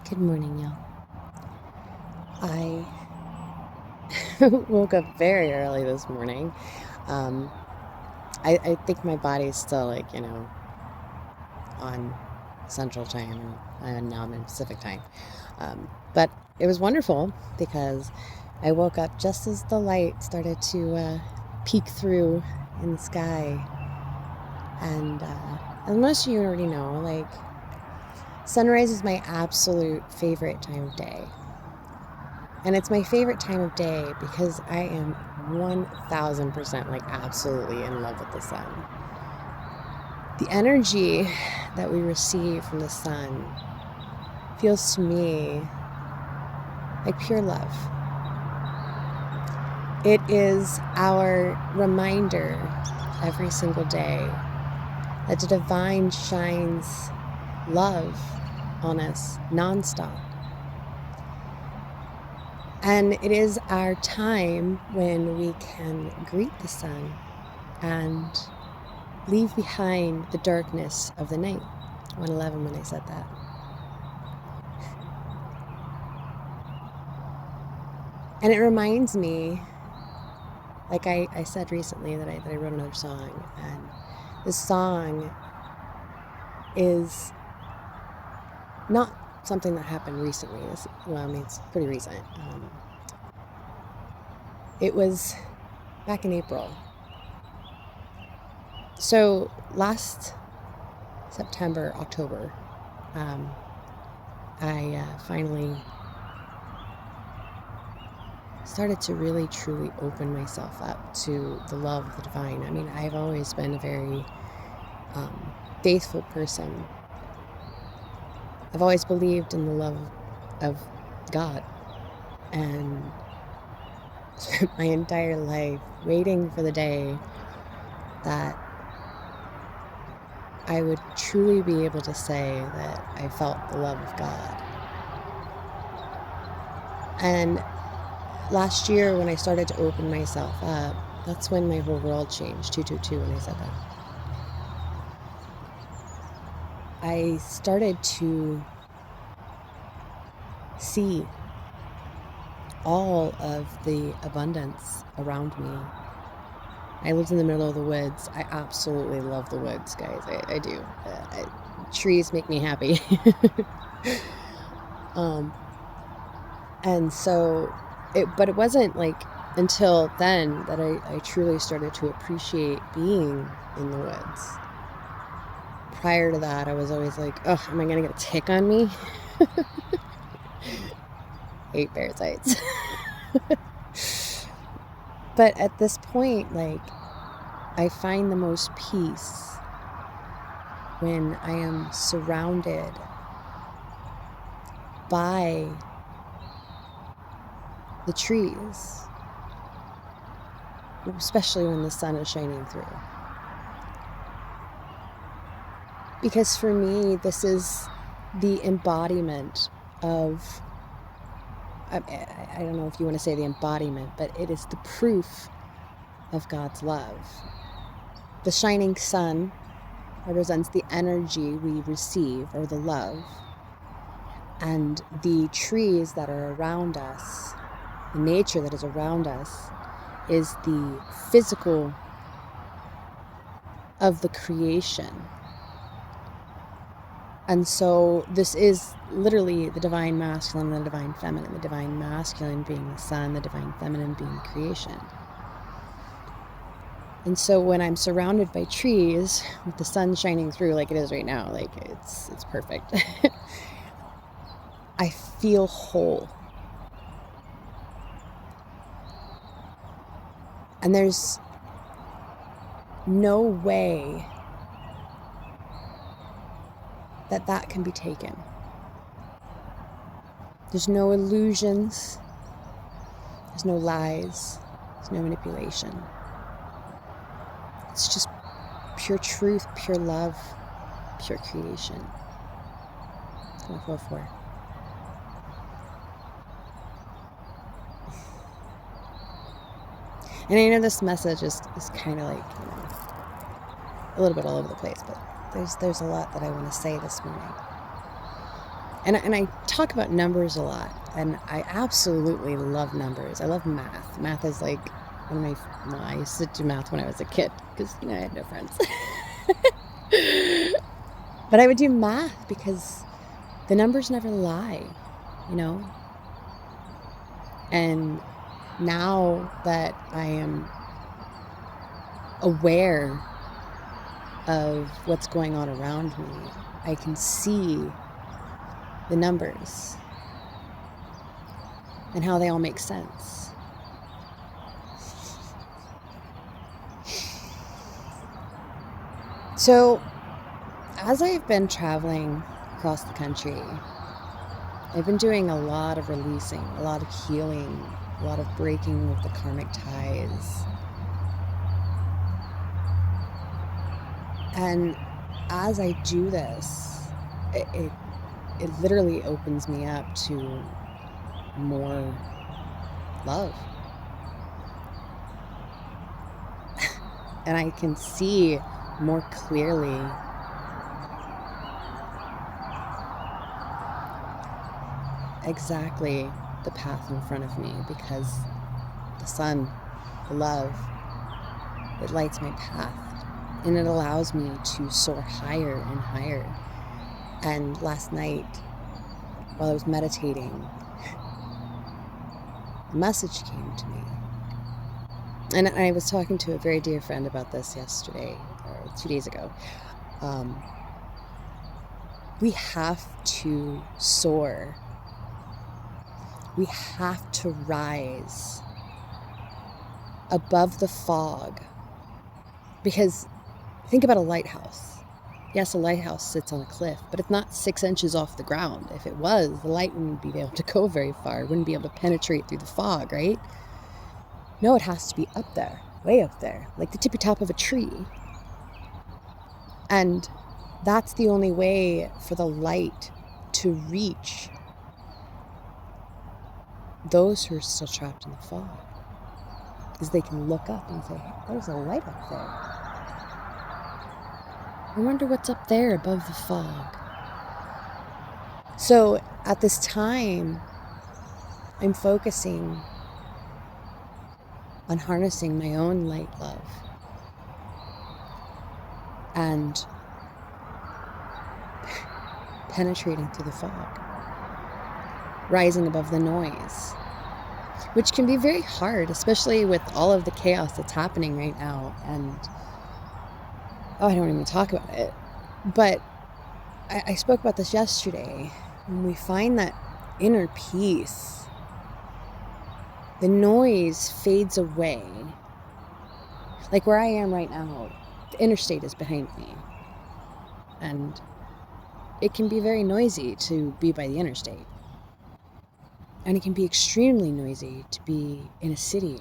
Good morning, y'all. I woke up very early this morning. Um, I think my body's still on Central Time, and now I'm in Pacific Time. But it was wonderful because I woke up just as the light started to peek through in the sky. And as most of you already know, sunrise is my absolute favorite time of day. And it's my favorite time of day because I am 1000% absolutely in love with the sun. The energy that we receive from the sun feels to me like pure love. It is our reminder every single day that the divine shines love on us nonstop. And it is our time when we can greet the sun and leave behind the darkness of the night. 1:11 when I said that. And it reminds me, like I said recently, that I wrote another song. And this song is not something that happened recently. It's pretty recent. It was back in April. So last September, October, I finally started to really truly open myself up to the love of the divine. I mean, I've always been a very faithful person. I've always believed in the love of God, and spent my entire life waiting for the day that I would truly be able to say that I felt the love of God. And last year, when I started to open myself up, that's when my whole world changed. 222 when I said that. I started to see all of the abundance around me. I lived in the middle of the woods. I absolutely love the woods, guys. I do. Trees make me happy. And so, but it wasn't until then that I truly started to appreciate being in the woods. Prior to that, I was always like, oh, am I going to get a tick on me? Hate parasites. But at this point, I find the most peace when I am surrounded by the trees, especially when the sun is shining through. Because for me, this is the embodiment of, I don't know if you want to say the embodiment, but it is the proof of God's love. The shining sun represents the energy we receive, or the love. And the trees that are around us, the nature that is around us, is the physical of the creation. And so this is literally the divine masculine and the divine feminine. The divine masculine being the sun, the divine feminine being creation. And so when I'm surrounded by trees with the sun shining through like it is right now, it's perfect. I feel whole. And there's no way that can be taken. There's no illusions. There's no lies. There's no manipulation. It's just pure truth, pure love, pure creation. 144. And I know this message is kind of a little bit all over the place, but there's a lot that I want to say this morning. And I talk about numbers a lot, and I absolutely love numbers. I love math. Math is like one of well, I used to do math when I was a kid because, I had no friends. But I would do math because the numbers never lie, And now that I am aware of what's going on around me, I can see the numbers and how they all make sense. So, as I've been traveling across the country, I've been doing a lot of releasing, a lot of healing, a lot of breaking with the karmic ties. And as I do this, it literally opens me up to more love. And I can see more clearly exactly the path in front of me, because the sun, the love, it lights my path, and it allows me to soar higher and higher. And last night, while I was meditating, a message came to me. And I was talking to a very dear friend about this yesterday, or 2 days ago. We have to soar. We have to rise above the fog. Because think about a lighthouse. Yes, a lighthouse sits on a cliff, but it's not 6 inches off the ground. If it was, the light wouldn't be able to go very far. It wouldn't be able to penetrate through the fog, right? No, it has to be up there, way up there, like the tippy top of a tree. And that's the only way for the light to reach those who are still trapped in the fog, is they can look up and say, hey, there's a light up there. I wonder what's up there above the fog. So at this time, I'm focusing on harnessing my own light love and penetrating through the fog, rising above the noise, which can be very hard, especially with all of the chaos that's happening right now. And I don't even talk about it, but I spoke about this yesterday. When we find that inner peace, the noise fades away. Like where I am right now, the interstate is behind me, and it can be very noisy to be by the interstate. And it can be extremely noisy to be in a city.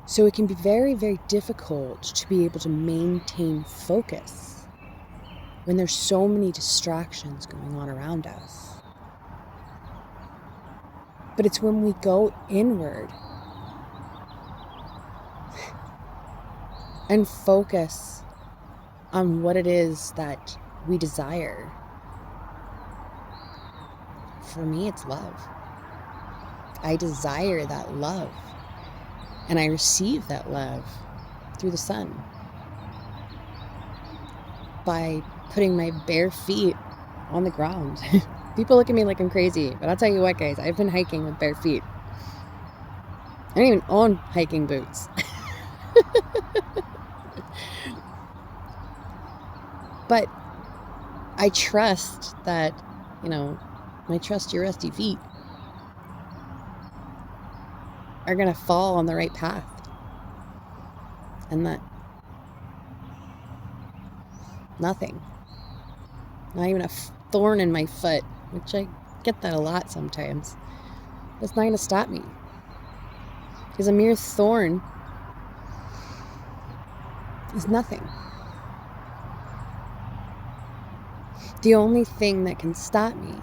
So it can be very, very difficult to be able to maintain focus when there's so many distractions going on around us. But it's when we go inward and focus on what it is that we desire. For me, it's love. I desire that love. And I receive that love through the sun. By putting my bare feet on the ground. People look at me like I'm crazy, but I'll tell you what, guys, I've been hiking with bare feet. I don't even own hiking boots. But I trust that, my trusty rusty feet are going to fall on the right path. And that nothing, not even a thorn in my foot, which I get that a lot sometimes, that's not going to stop me. Because a mere thorn is nothing. The only thing that can stop me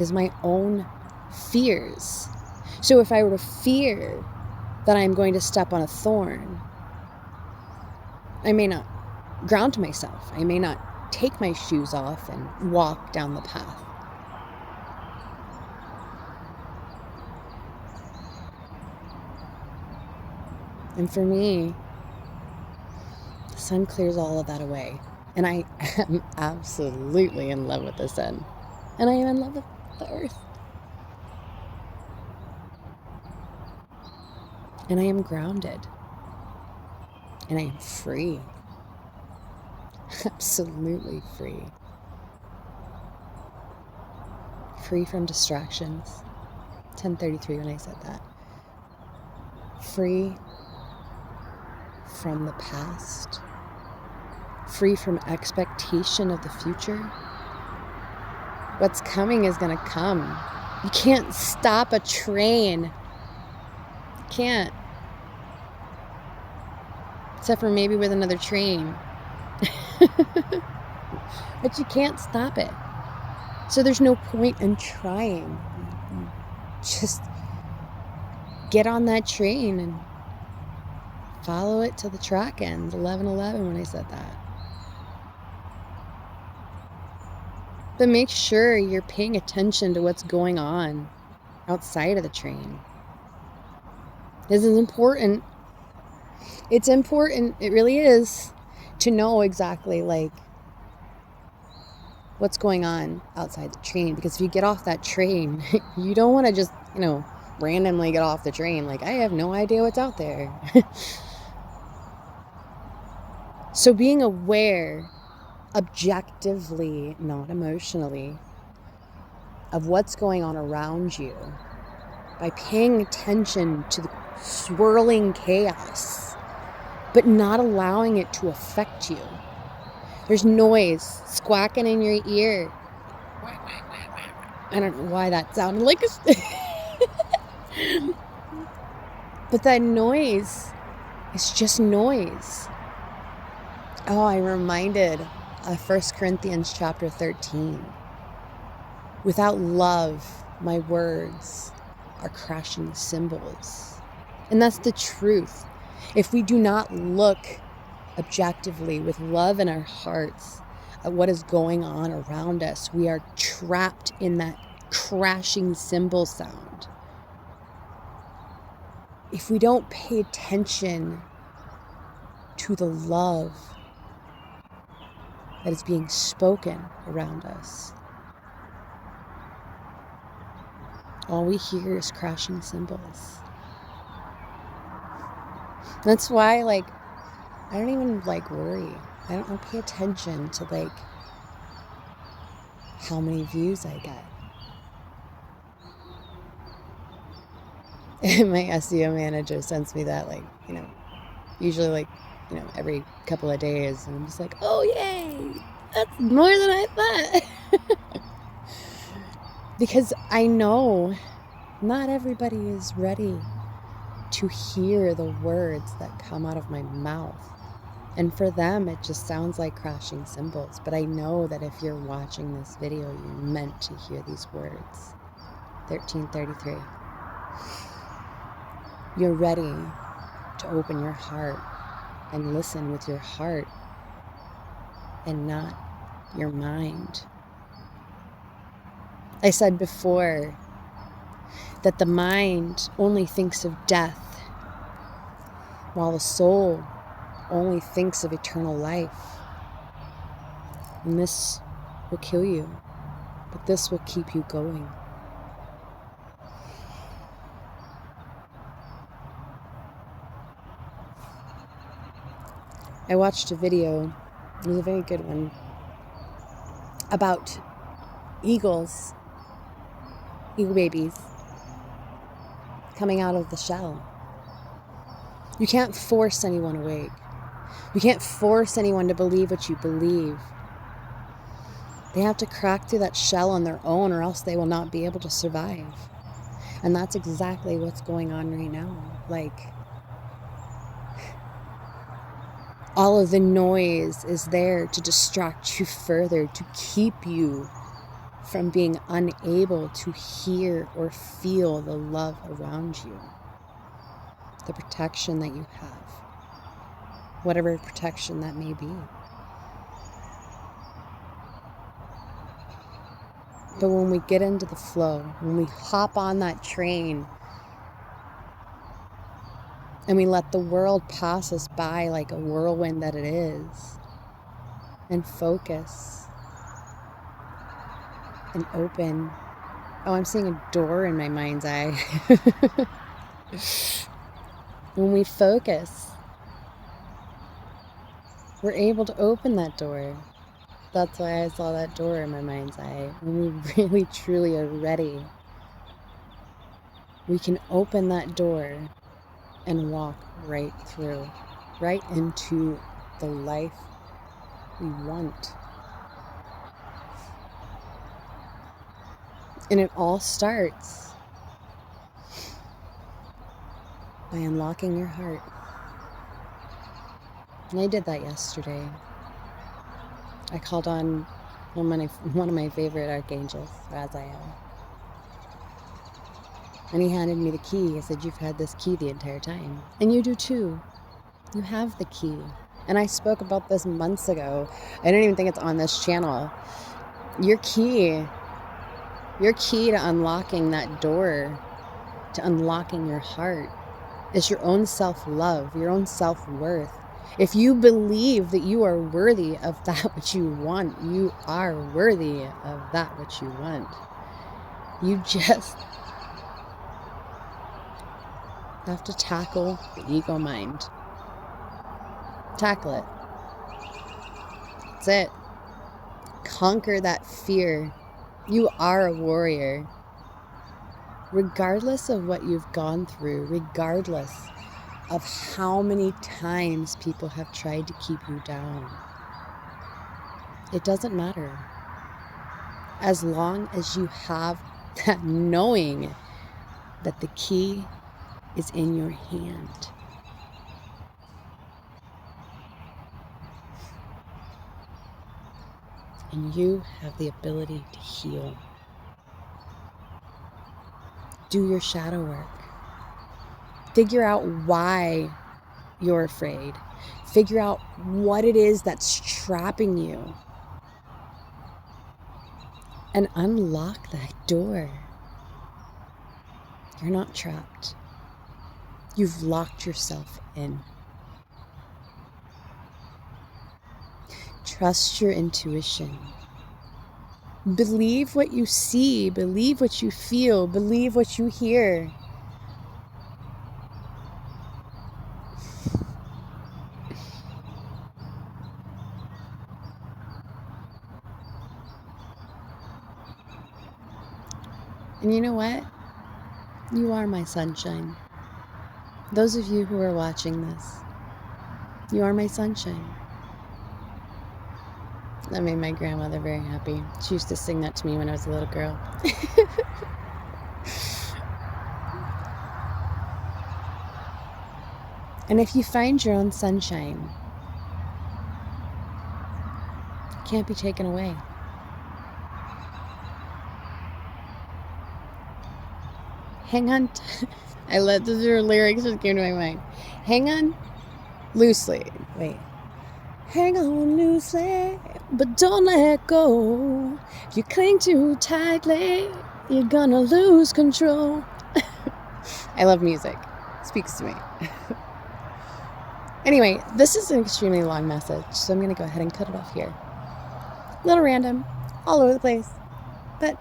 is my own fears. So if I were to fear that I'm going to step on a thorn, I may not ground myself. I may not take my shoes off and walk down the path. And for me, the sun clears all of that away. And I am absolutely in love with the sun. And I am in love with the earth. And I am grounded. And I am free. Absolutely free. Free from distractions. 10:33 when I said that. Free from the past. Free from expectation of the future. What's coming is going to come. You can't stop a train. You can't. Except for maybe with another train. But you can't stop it. So there's no point in trying. Just get on that train and follow it to the track ends. 11:11 when I said that. But make sure you're paying attention to what's going on outside of the train. This is important. It's important, it really is, to know exactly what's going on outside the train. Because if you get off that train, you don't want to just, randomly get off the train. I have no idea what's out there. So being aware, objectively, not emotionally, of what's going on around you by paying attention to the swirling chaos, but not allowing it to affect you. There's noise squawking in your ear. I don't know why that sounded like but that noise is just noise. Oh, I'm reminded of 1 Corinthians chapter 13. Without love, my words are crashing cymbals. And that's the truth. If we do not look objectively with love in our hearts at what is going on around us, we are trapped in that crashing cymbal sound. If we don't pay attention to the love that is being spoken around us, all we hear is crashing cymbals. That's why, I don't even, worry. I don't pay attention to, how many views I get. And my SEO manager sends me that, usually, every couple of days. And I'm just like, oh, yay! That's more than I thought. Because I know not everybody is ready to hear the words that come out of my mouth. And for them, it just sounds like crashing cymbals. But I know that if you're watching this video, you're meant to hear these words. 13:33. You're ready to open your heart and listen with your heart and not your mind. I said before that the mind only thinks of death, while the soul only thinks of eternal life. And this will kill you, but this will keep you going. I watched a video, it was a very good one, about eagle babies coming out of the shell. You can't force anyone awake. You can't force anyone to believe what you believe. They have to crack through that shell on their own, or else they will not be able to survive. And that's exactly what's going on right now. All of the noise is there to distract you further, to keep you from being unable to hear or feel the love around you. The protection that you have. Whatever protection that may be. But when we get into the flow, when we hop on that train and we let the world pass us by like a whirlwind that it is, and focus and open. Oh, I'm seeing a door in my mind's eye. When we focus, we're able to open that door. That's why I saw that door in my mind's eye. When we really, truly are ready, we can open that door and walk right through, right into the life we want. And it all starts by unlocking your heart. And I did that yesterday. I called on one of my favorite archangels, Raziel. And he handed me the key. He said, "You've had this key the entire time. And you do too. You have the key." And I spoke about this months ago. I don't even think it's on this channel. Your key to unlocking that door, to unlocking your heart, is your own self-love, your own self-worth. If you believe that you are worthy of that which you want, you are worthy of that which you want. You just have to tackle the ego mind. Tackle it. That's it. Conquer that fear. You are a warrior. Regardless of what you've gone through, regardless of how many times people have tried to keep you down, it doesn't matter. As long as you have that knowing that the key is in your hand. And you have the ability to heal. Do your shadow work. Figure out why you're afraid. Figure out what it is that's trapping you. And unlock that door. You're not trapped. You've locked yourself in. Trust your intuition. Believe what you see. Believe what you feel. Believe what you hear. And you know what? You are my sunshine. Those of you who are watching this, you are my sunshine. That made my grandmother very happy. She used to sing that to me when I was a little girl. And if you find your own sunshine, it can't be taken away. Hang on. I let those lyrics just came to my mind. Hang on loosely. Wait. Hang on loosely, but don't let go. If you cling too tightly, you're gonna lose control. I love music. It speaks to me. Anyway, this is an extremely long message, so I'm going to go ahead and cut it off here. A little random, all over the place, but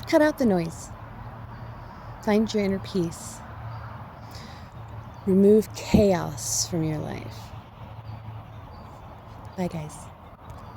cut out the noise. Find your inner peace. Remove chaos from your life. Bye, guys.